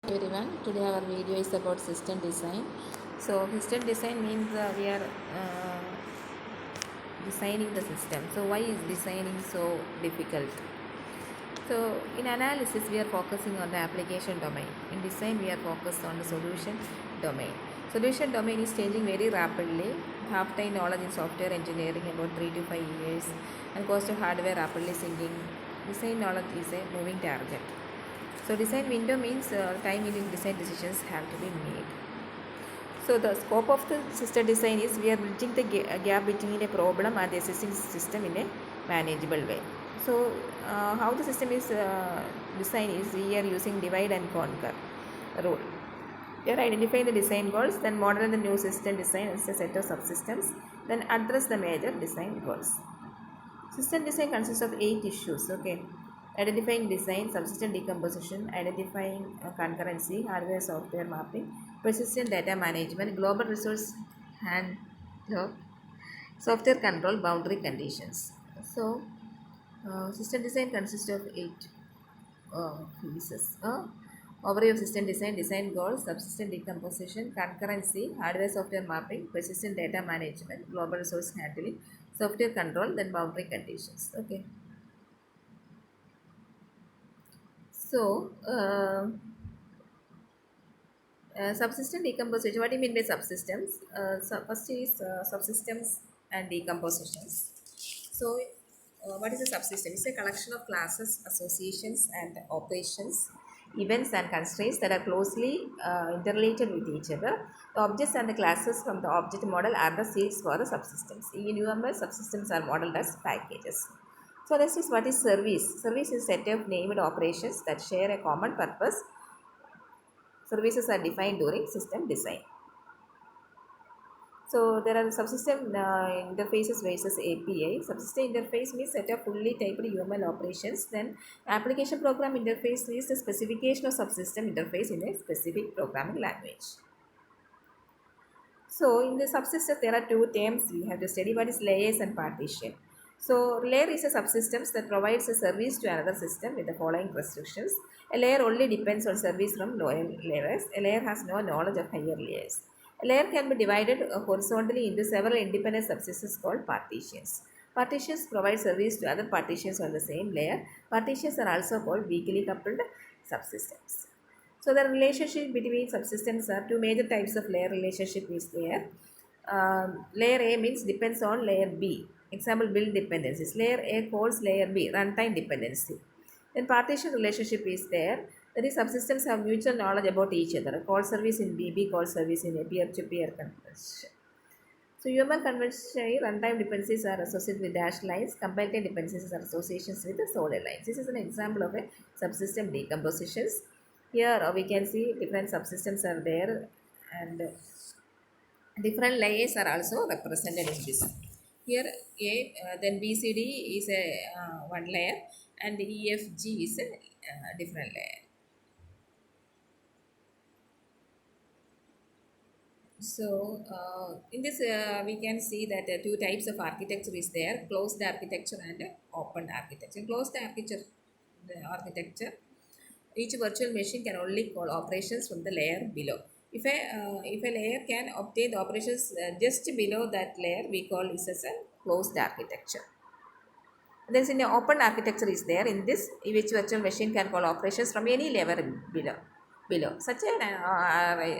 Everyone, today our video is about system design. So system design means we are designing the system. So why is designing so difficult? So in analysis we are focusing on the application domain. In design we are focused on the solution domain. Solution domain is changing very rapidly. Half-time knowledge in software engineering about 3 to 5 years, and cost of hardware rapidly sinking. Design knowledge is a moving target. So design window means time in which design decisions have to be made. So the scope of the system design is we are bridging the gap between a problem and the existing system in a manageable way. So how the system is designed is we are using divide and conquer rule. We are identifying the design goals, then model the new system design as a set of subsystems, then address the major design goals. System design consists of 8 issues. Okay, identifying design, subsystem decomposition, identifying concurrency, hardware software mapping, persistent data management, global resource handoff, software control, boundary conditions. So system design consists of 8 pieces. Overview of system design, design goals, subsystem decomposition, concurrency, hardware software mapping, persistent data management, global resource handling, software control, then boundary conditions. Okay. So, subsystem decomposition. What do you mean by subsystems? So first is subsystems and decompositions. So, what is a subsystem? It's a collection of classes, associations, and operations, events, and constraints that are closely interrelated with each other. The objects and the classes from the object model are the seeds for the subsystems. In UML, subsystems are modeled as packages. So, this is what is service. Service is a set of named operations that share a common purpose. Services are defined during system design. So there are subsystem interfaces versus API. Subsystem interface means set of fully typed UML operations. Then application program interface is the specification of subsystem interface in a specific programming language. So in the subsystem there are two terms we have to study. What is layers and partition. So layer is a subsystem that provides a service to another system with the following restrictions. A layer only depends on service from lower layers. A layer has no knowledge of higher layers. A layer can be divided horizontally into several independent subsystems called partitions. Partitions provide service to other partitions on the same layer. Partitions are also called weakly coupled subsystems. So the relationship between subsystems are two major types of layer relationship is there. Layer A means depends on layer B. Example, build dependencies. Layer A calls layer B runtime dependency. Then partition relationship is there. That is, subsystems have mutual knowledge about each other. Call service in BB, call service in a peer-to-peer conversion. So UML conventionally runtime dependencies are associated with dashed lines. Compile time dependencies are associations with the solid lines. This is an example of a subsystem decompositions. Here we can see different subsystems are there, and different layers are also represented in this. Here A, then BCD is a one layer, and EFG is a different layer. So in this we can see that two types of architecture is there: closed architecture and open architecture. Closed architecture, each virtual machine can only call operations from the layer below. If a layer can obtain the operations just below that layer, we call this as a closed architecture. Then in the open architecture is there. In this, which virtual machine can call operations from any level below. Such an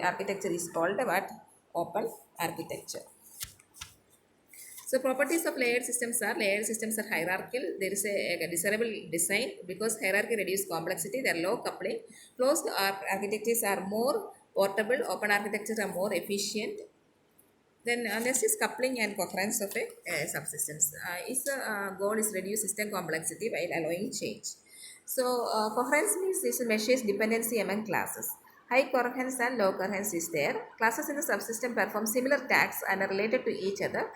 architecture is called what? Open architecture. So properties of layered systems are hierarchical. There is a desirable design because hierarchy reduces complexity. There are low coupling. Closed architectures are more portable. Open architectures are more efficient. Then next is coupling and coherence of a subsystems. Its goal is reduce system complexity while allowing change. So coherence means this measures dependency among classes. High coherence and low coherence is there. Classes in the subsystem perform similar tasks and are related to each other.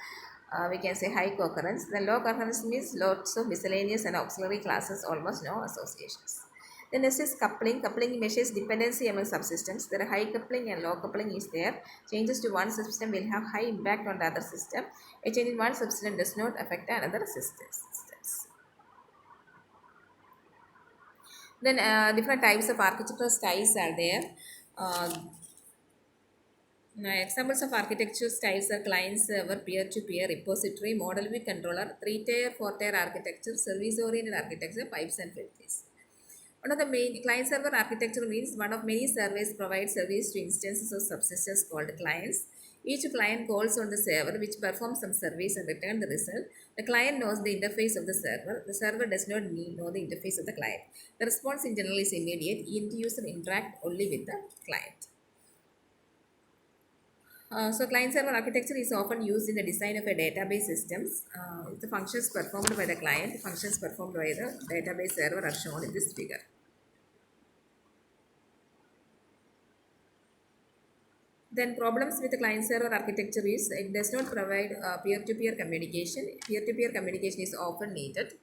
We can say high coherence. Then low coherence means lots of miscellaneous and auxiliary classes, almost no associations. Then next is coupling. Coupling measures dependency among subsystems. There are high coupling and low coupling is there. Changes to one subsystem will have high impact on the other system. A change in one subsystem does not affect another systems. Then different types of architectural styles are there. Examples of architecture styles are client-server, peer-to-peer, repository, model view controller, 3-tier, 4-tier architecture, service-oriented architecture, pipes and filters. One of the main client-server architecture means one of many servers provide service to instances of subsystems called clients. Each client calls on the server which performs some service and returns the result. The client knows the interface of the server. The server does not know the interface of the client. The response in general is immediate. End user interact only with the client. So client-server architecture is often used in the design of a database systems. The functions performed by the client, functions performed by the database server are shown in this figure. Then problems with the client-server architecture is it does not provide peer-to-peer communication. Peer-to-peer communication is often needed.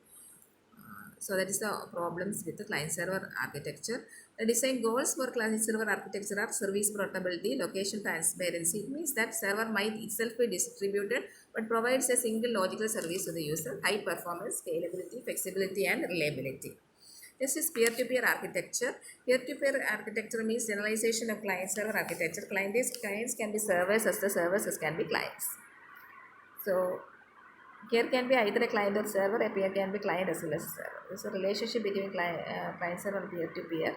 So that is the problems with the client-server architecture. The design goals for client-server architecture are service portability, location transparency. It means that server might itself be distributed but provides a single logical service to the user, high performance, scalability, flexibility and reliability. This is peer-to-peer architecture. Peer-to-peer architecture means generalization of client-server architecture. Clients can be servers as the services can be clients. So here can be either a client or server, a peer can be client as well as server. There is a relationship between client-server and peer-to-peer.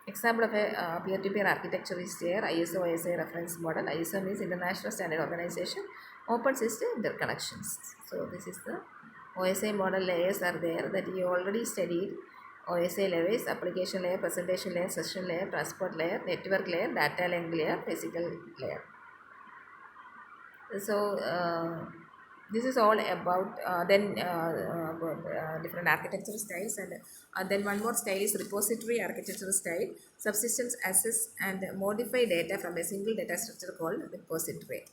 Example of a peer-to-peer architecture is there, ISO OSI reference model. ISO means International Standard Organization. Open system interconnections. So this is the OSI model layers are there that you already studied. OSI layers, application layer, presentation layer, session layer, transport layer, network layer, data link layer, physical layer. So this is all about different architectural styles, and then one more style is repository architectural style. Subsystems access and modify data from a single data structure called repository.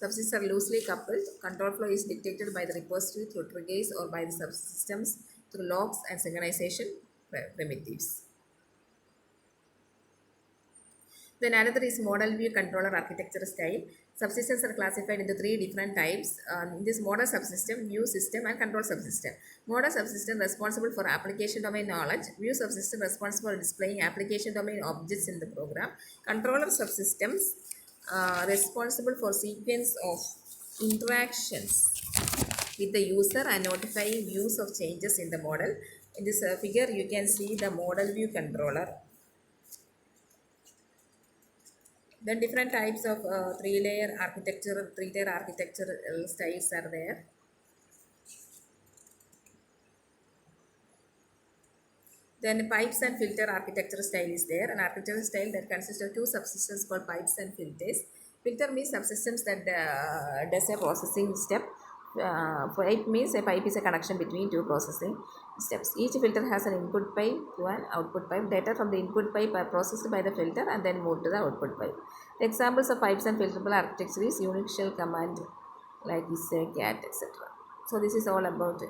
Subsystems are loosely coupled. Control flow is dictated by the repository through triggers or by the subsystems through logs and synchronization primitives. Then another is model view controller architecture style. Subsystems are classified into 3 different types. In this model subsystem, view system and control subsystem. Model subsystem responsible for application domain knowledge. View subsystem responsible for displaying application domain objects in the program. Controller subsystems responsible for sequence of interactions with the user and notifying views of changes in the model. In this figure, you can see the model view controller. Then different types of 3-tier architecture styles are there. Then pipes and filter architecture style is there. An architecture style that consists of 2 subsystems called pipes and filters. Filter means subsystems that does a processing step. Pipe means a pipe is a connection between 2 processing steps. Each filter has an input pipe to an output pipe. Data from the input pipe are processed by the filter and then moved to the output pipe. The examples of pipes and filterable architecture is Unix shell command like this cat, etc. So this is all about